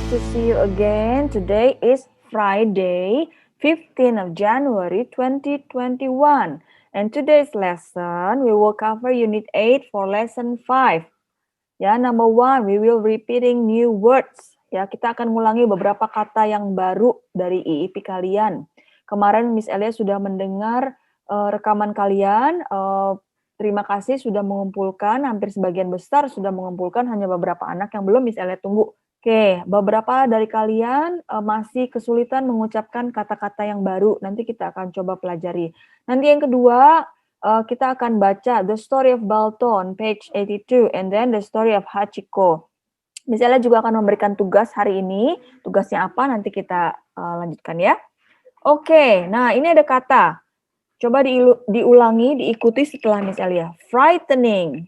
to see you again. Today is Friday, 15th of January 2021. And today's lesson, we will cover Unit 8 for Lesson 5. Ya, number 1, we will repeating new words. Ya, kita akan ngulangi beberapa kata yang baru dari IIP kalian. Kemarin Miss Elia sudah mendengar rekaman kalian. Terima kasih sudah mengumpulkan, hampir sebagian besar sudah mengumpulkan, hanya beberapa anak yang belum Miss Elia tunggu. Oke, beberapa dari kalian masih kesulitan mengucapkan kata-kata yang baru. Nanti kita akan coba pelajari. Nanti yang kedua, kita akan baca The Story of Balto on page 82 and then The Story of Hachiko. Misalnya juga akan memberikan tugas hari ini. Tugasnya apa? Nanti kita lanjutkan ya. Oke, nah ini ada kata. Coba diulangi, diikuti setelah Miss Elia. Frightening.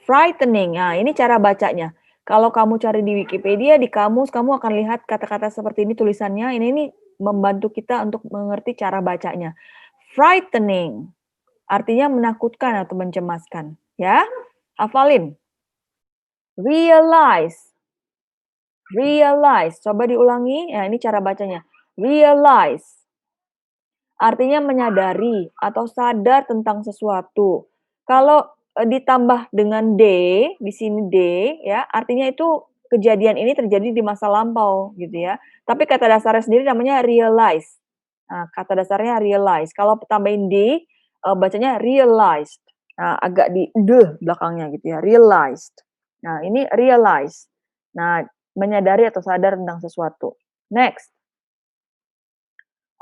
Frightening. Nah, ini cara bacanya. Kalau kamu cari di Wikipedia, di kamus, kamu akan lihat kata-kata seperti ini tulisannya. Ini membantu kita untuk mengerti cara bacanya. Frightening. Artinya menakutkan atau mencemaskan. Ya, hafalin. Realize. Realize. Coba diulangi. Ya, ini cara bacanya. Realize. Artinya menyadari atau sadar tentang sesuatu. Kalau ditambah dengan D, di sini D, ya, artinya itu kejadian ini terjadi di masa lampau, gitu ya. Tapi kata dasarnya sendiri namanya realize. Nah, kata dasarnya realize. Kalau tambahin D, bacanya realized. Nah, agak di D belakangnya gitu ya, realized. Nah, ini realize. Nah, menyadari atau sadar tentang sesuatu. Next.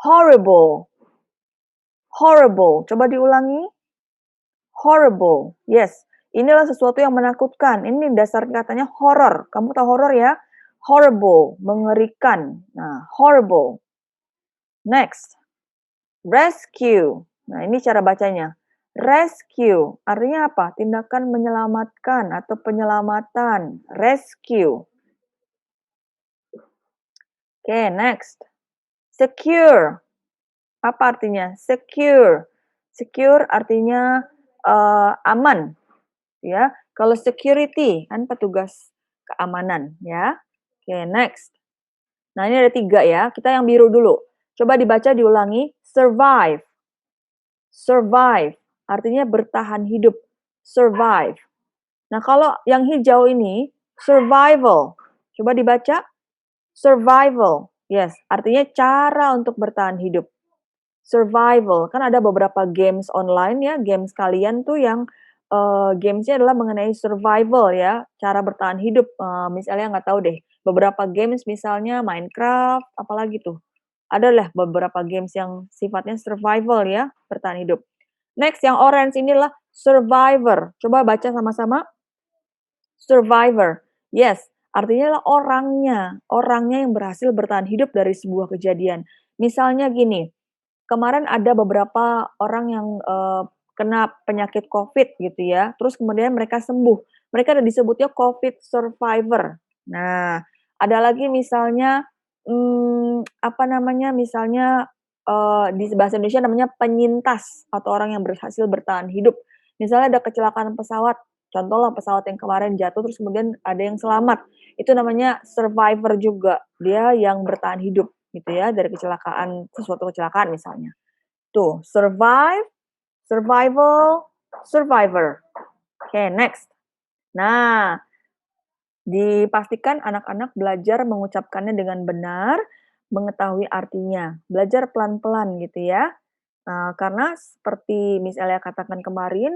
Horrible. Horrible. Coba diulangi. Horrible. Yes. Inilah sesuatu yang menakutkan. Ini dasar katanya horror. Kamu tahu horror ya? Horrible. Mengerikan. Nah, horrible. Next. Rescue. Nah, ini cara bacanya. Rescue. Artinya apa? Tindakan menyelamatkan atau penyelamatan. Rescue. Oke, next. Secure. Apa artinya? Secure. Secure artinya aman, ya. Kalau security kan petugas keamanan, ya. Oke, next. Nah, ini ada 3 ya. Kita yang biru dulu. Coba dibaca, diulangi. Survive. Survive. Artinya bertahan hidup. Survive. Nah, kalau yang hijau ini, survival. Coba dibaca. Survival. Yes, artinya cara untuk bertahan hidup. Survival. Kan ada beberapa games online ya, games kalian tuh yang gamesnya adalah mengenai survival ya, cara bertahan hidup. Misalnya nggak tahu deh, beberapa games misalnya Minecraft, apalagi tuh. Adalah beberapa games yang sifatnya survival ya, bertahan hidup. Next, yang orange inilah survivor. Coba baca sama-sama. Survivor. Yes, artinya adalah orangnya yang berhasil bertahan hidup dari sebuah kejadian. Misalnya gini, kemarin ada beberapa orang yang kena penyakit COVID gitu ya, terus kemudian mereka sembuh. Mereka ada disebutnya COVID survivor. Nah, ada lagi misalnya, apa namanya, misalnya, di bahasa Indonesia namanya penyintas atau orang yang berhasil bertahan hidup. Misalnya ada kecelakaan pesawat, contohlah pesawat yang kemarin jatuh terus kemudian ada yang selamat, itu namanya survivor juga, dia yang bertahan hidup gitu ya, dari kecelakaan, sesuatu kecelakaan misalnya. Tuh, survive, survival, survivor. Oke, next. Nah, dipastikan anak-anak belajar mengucapkannya dengan benar, mengetahui artinya. Belajar pelan-pelan gitu ya. Karena seperti Miss Elia katakan kemarin,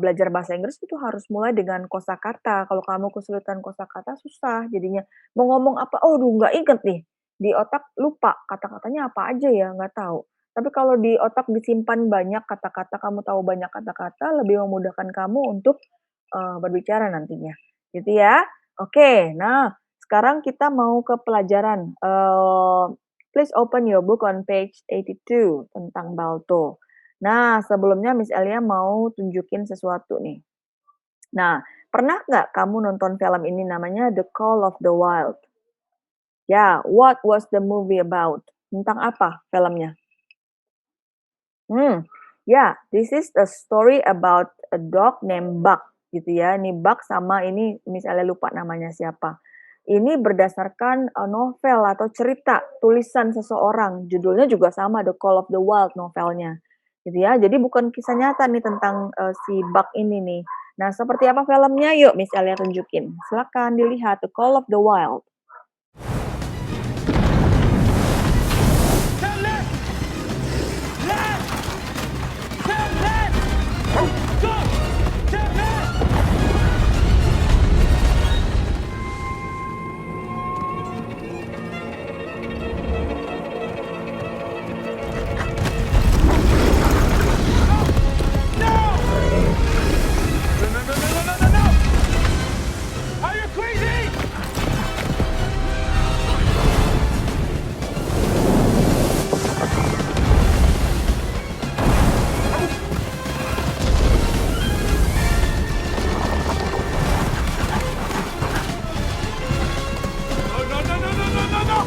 belajar bahasa Inggris itu harus mulai dengan kosakata. Kalau kamu kesulitan kosakata susah jadinya. Mau ngomong apa, oh duh nggak inget nih. Di otak lupa, kata-katanya apa aja ya, nggak tahu. Tapi kalau di otak disimpan banyak kata-kata, kamu tahu banyak kata-kata, lebih memudahkan kamu untuk berbicara nantinya. Gitu ya. Oke, nah sekarang kita mau ke pelajaran. Please open your book on page 82 tentang Balto. Nah, sebelumnya Miss Elia mau tunjukin sesuatu nih. Nah, pernah nggak kamu nonton film ini namanya The Call of the Wild? Ya, what was the movie about? Tentang apa filmnya? Ya, this is a story about a dog named Buck gitu ya. Ini Buck sama ini Miss Elia lupa namanya siapa. Ini berdasarkan, novel atau cerita tulisan seseorang, judulnya juga sama, The Call of the Wild novelnya, gitu ya. Jadi bukan kisah nyata nih tentang, si Buck ini nih. Nah, seperti apa filmnya? Yuk Miss Elia tunjukin. Silakan dilihat The Call of the Wild. Turn left! Left! Turn left! Go! Turn left! No! No, no, no, no, no, no, no, no! Are you crazy? No, no, no, no, no, no, no, no!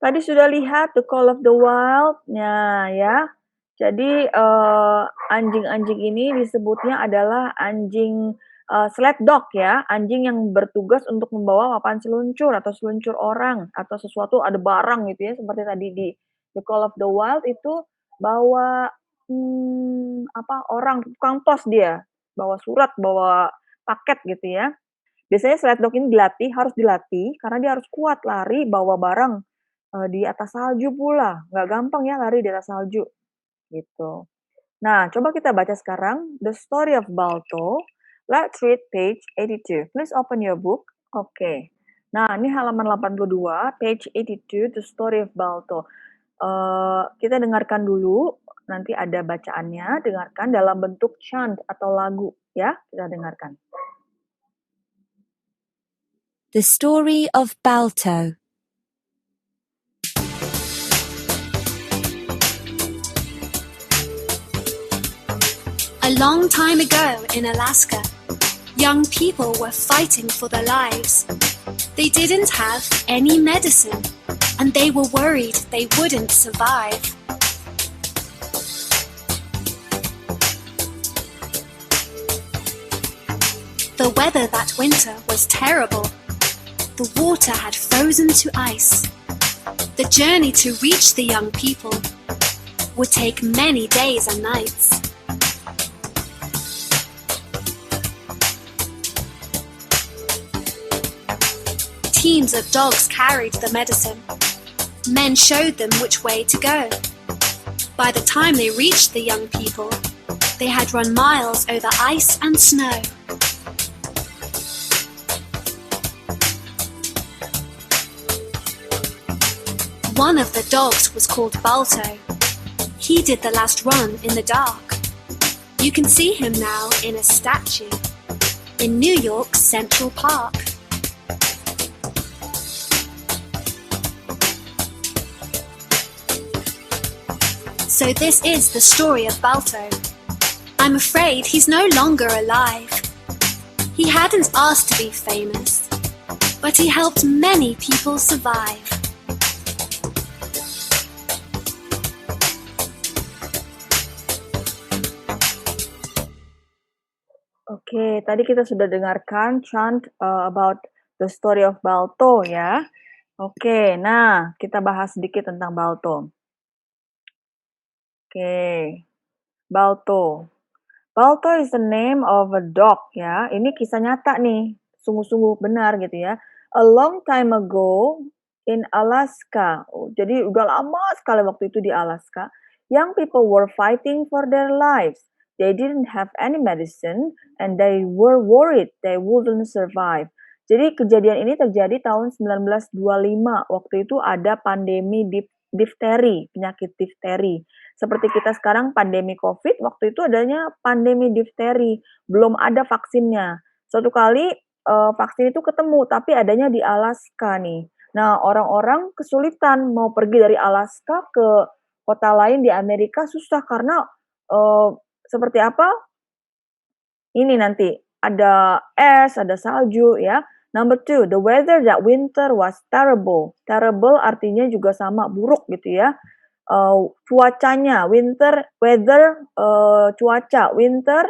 Tadi sudah lihat The Call of the Wild-nya ya. Jadi, anjing-anjing ini disebutnya adalah anjing, sled dog ya, anjing yang bertugas untuk membawa papan seluncur atau seluncur orang atau sesuatu ada barang gitu ya, seperti tadi di The Call of the Wild itu bawa, apa, orang tukang pos dia, bawa surat, bawa paket gitu ya. Biasanya sled dog ini harus dilatih karena dia harus kuat lari bawa barang, di atas salju pula, nggak gampang ya lari di atas salju, gitu. Nah, coba kita baca sekarang The Story of Balto. Let's read page 82. Please open your book. Oke. Nah, ini halaman 82, page 82, The Story of Balto. Kita dengarkan dulu, nanti ada bacaannya, dengarkan dalam bentuk chant atau lagu ya, kita dengarkan. The Story of Balto. A long time ago in Alaska, young people were fighting for their lives. They didn't have any medicine, and they were worried they wouldn't survive. The weather that winter was terrible. The water had frozen to ice. The journey to reach the young people would take many days and nights. Teams of dogs carried the medicine. Men showed them which way to go. By the time they reached the young people, they had run miles over ice and snow. One of the dogs was called Balto. He did the last run in the dark. You can see him now in a statue in New York's Central Park. So this is the story of Balto. I'm afraid he's no longer alive. He hadn't asked to be famous, but he helped many people survive. Oke, tadi kita sudah dengarkan chant about the story of Balto ya. Oke, nah kita bahas sedikit tentang Balto. Oke, Balto. Balto is the name of a dog ya. Ini kisah nyata nih, sungguh-sungguh benar gitu ya. A long time ago in Alaska. Jadi udah lama sekali waktu itu di Alaska. Young people were fighting for their lives. They didn't have any medicine and they were worried they wouldn't survive. Jadi kejadian ini terjadi tahun 1925. Waktu itu ada pandemi difteri, penyakit difteri. Seperti kita sekarang pandemi COVID, waktu itu adanya pandemi difteri, belum ada vaksinnya. Suatu kali vaksin itu ketemu, tapi adanya di Alaska nih. Nah, orang-orang kesulitan mau pergi dari Alaska ke kota lain di Amerika susah karena seperti apa? Ini nanti ada es, ada salju ya. Number 2, the weather that winter was terrible. Terrible artinya juga sama, buruk gitu ya. Cuacanya, winter, weather, cuaca, winter,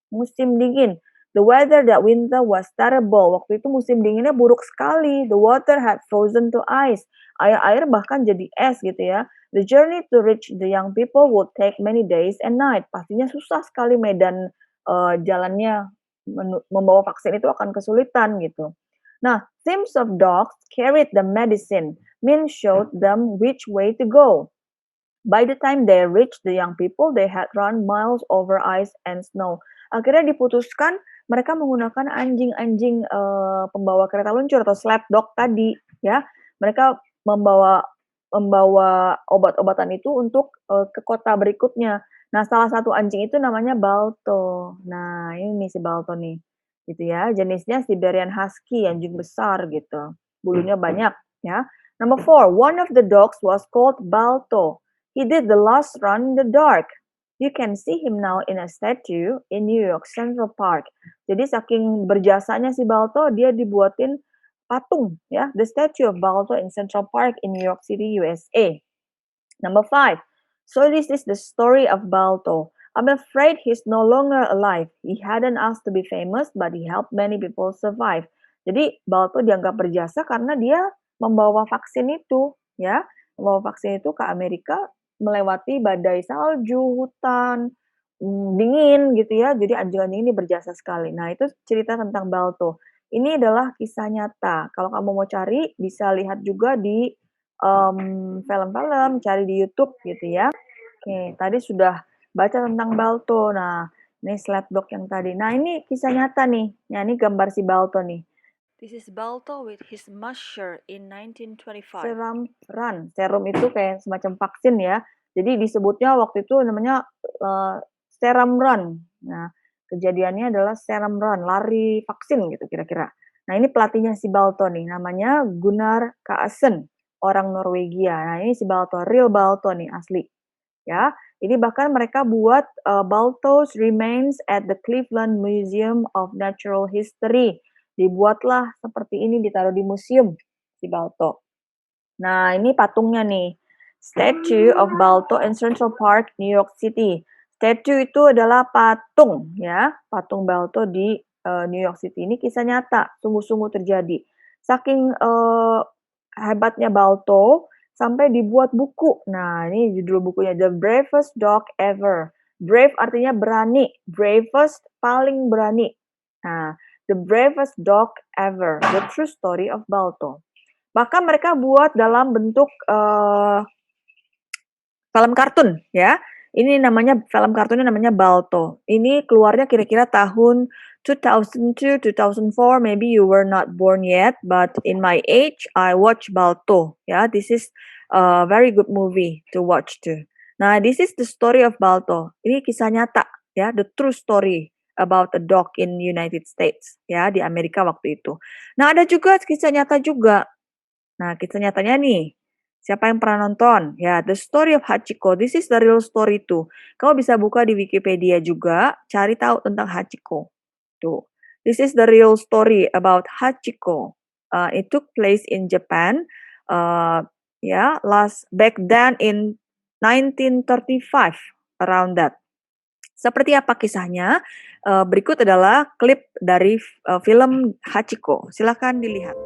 musim dingin. The weather that winter was terrible. Waktu itu musim dinginnya buruk sekali. The water had frozen to ice. Air-air bahkan jadi es gitu ya. The journey to reach the young people would take many days and night. Pastinya susah sekali medan jalannya membawa vaksin itu akan kesulitan gitu. Nah, teams of dogs carried the medicine. Men showed them which way to go. By the time they reached the young people, they had run miles over ice and snow. Akhirnya diputuskan mereka menggunakan anjing-anjing pembawa kereta luncur atau sled dog tadi, ya. Mereka membawa obat-obatan itu untuk ke kota berikutnya. Nah, salah satu anjing itu namanya Balto. Nah, ini si Balto nih, gitu ya. Jenisnya Siberian Husky, anjing besar gitu. Bulunya banyak, ya. Number 4, one of the dogs was called Balto. He did the last run in the dark. You can see him now in a statue in New York Central Park. Jadi saking berjasanya si Balto, dia dibuatin patung, ya. The statue of Balto in Central Park in New York City, USA. Number 5. So this is the story of Balto. I'm afraid he's no longer alive. He hadn't asked to be famous, but he helped many people survive. Jadi Balto dianggap berjasa karena dia membawa vaksin itu, ya, membawa vaksin itu ke Amerika melewati badai salju, hutan, dingin gitu ya. Jadi anjing-anjing ini berjasa sekali. Nah, itu cerita tentang Balto. Ini adalah kisah nyata. Kalau kamu mau cari, bisa lihat juga di film-film, cari di YouTube gitu ya. Oke, tadi sudah baca tentang Balto. Nah, ini sled dog yang tadi. Nah, ini kisah nyata nih. Nah, ini gambar si Balto nih. This is Balto with his mushroom in 1925. Serum run. Serum itu kayak semacam vaksin ya. Jadi disebutnya waktu itu namanya serum run. Nah, kejadiannya adalah serum run, lari vaksin gitu kira-kira. Nah, ini pelatihnya si Balto nih, namanya Gunnar Kaasen, orang Norwegia. Nah, ini si Balto, real Balto nih, asli. Ya, ini bahkan mereka buat Balto's remains at the Cleveland Museum of Natural History. Dibuatlah seperti ini, ditaruh di museum si Balto. Nah, ini patungnya nih. Statue of Balto in Central Park, New York City. Statue itu adalah patung, ya, patung Balto di New York City. Ini kisah nyata, sungguh-sungguh terjadi. Saking hebatnya Balto, sampai dibuat buku. Nah, ini judul bukunya The Bravest Dog Ever. Brave artinya berani, bravest paling berani. Nah, The Bravest Dog Ever, The True Story of Balto. Bahkan mereka buat dalam bentuk film kartun, ya. Ini namanya film kartunnya namanya Balto. Ini keluarnya kira-kira tahun 2002, 2004. Maybe you were not born yet, but in my age, I watch Balto. Ya, this is a very good movie to watch too. Nah, this is the story of Balto. Ini kisah nyata, ya, the true story about a dog in United States, ya, di Amerika waktu itu. Nah, ada juga kisah nyata juga. Nah, kisah nyatanya nih. Siapa yang pernah nonton? Ya, The Story of Hachiko. This is the real story too. Kamu bisa buka di Wikipedia juga, cari tahu tentang Hachiko. Tuh. This is the real story about Hachiko. It took place in Japan. Back then in 1935, around that. Seperti apa kisahnya? Berikut adalah klip dari film Hachiko. Silakan dilihat.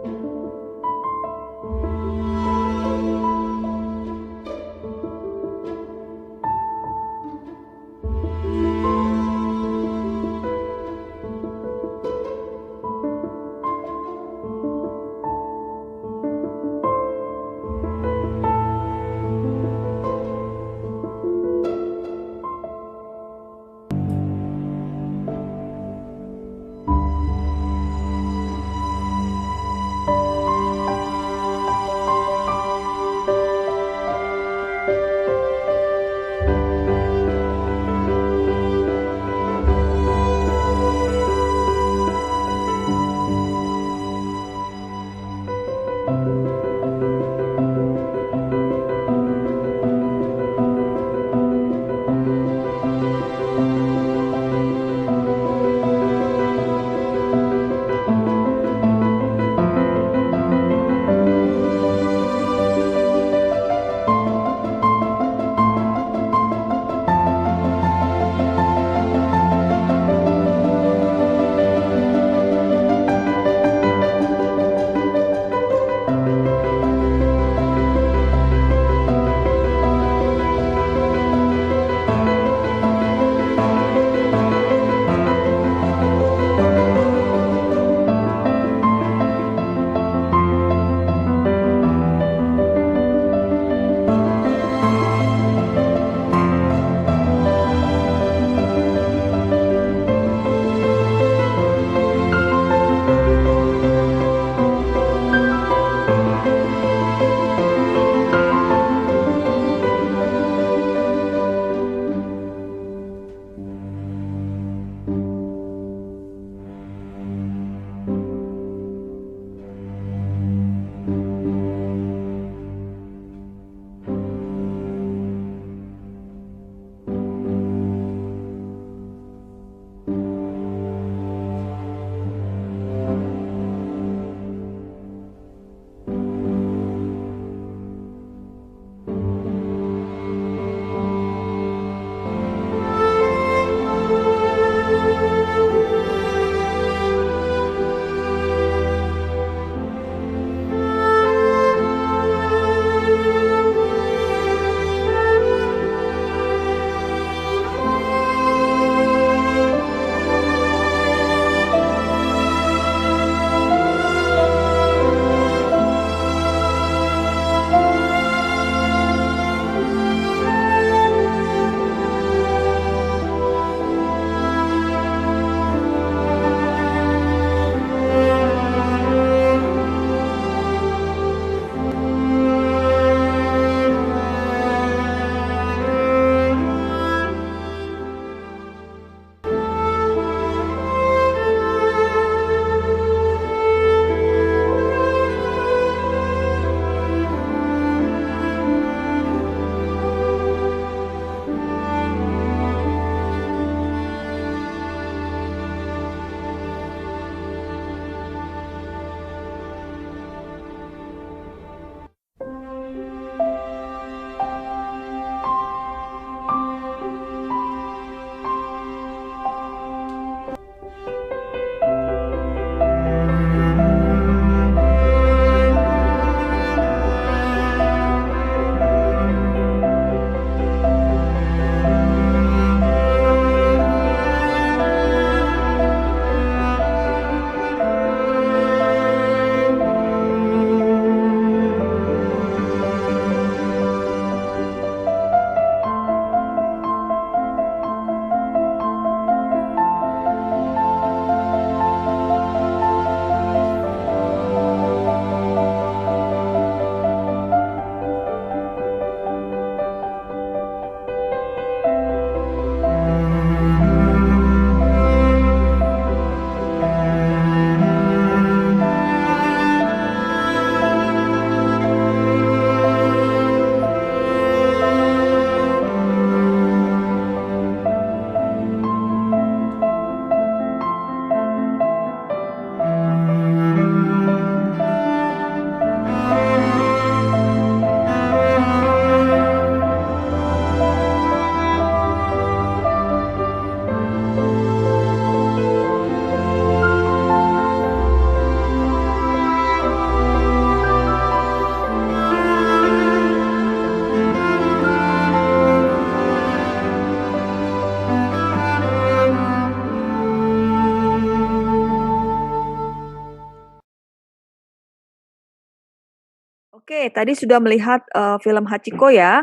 Oke, tadi sudah melihat, film Hachiko ya,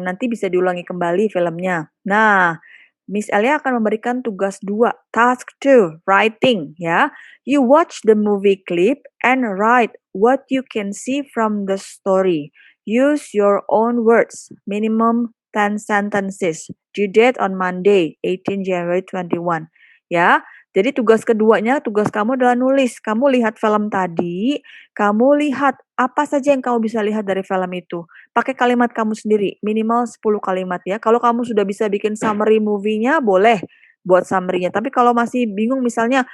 nanti bisa diulangi kembali filmnya. Nah, Miss Elia akan memberikan tugas 2, task 2, writing ya. You watch the movie clip and write what you can see from the story. Use your own words, minimum 10 sentences. Due date on Monday, 18 January 21. Ya, jadi tugas keduanya, tugas kamu adalah nulis. Kamu lihat film tadi, kamu lihat apa saja yang kamu bisa lihat dari film itu. Pakai kalimat kamu sendiri, minimal 10 kalimat ya. Kalau kamu sudah bisa bikin summary movie-nya, boleh buat summary-nya. Tapi kalau masih bingung misalnya,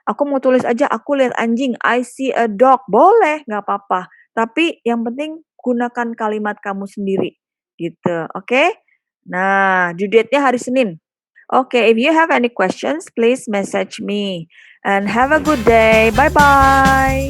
aku mau tulis aja, aku lihat anjing, I see a dog. Boleh, nggak apa-apa. Tapi yang penting gunakan kalimat kamu sendiri, gitu. Oke? Nah, due date-nya hari Senin. Okay, if you have any questions, please message me. And have a good day. Bye-bye.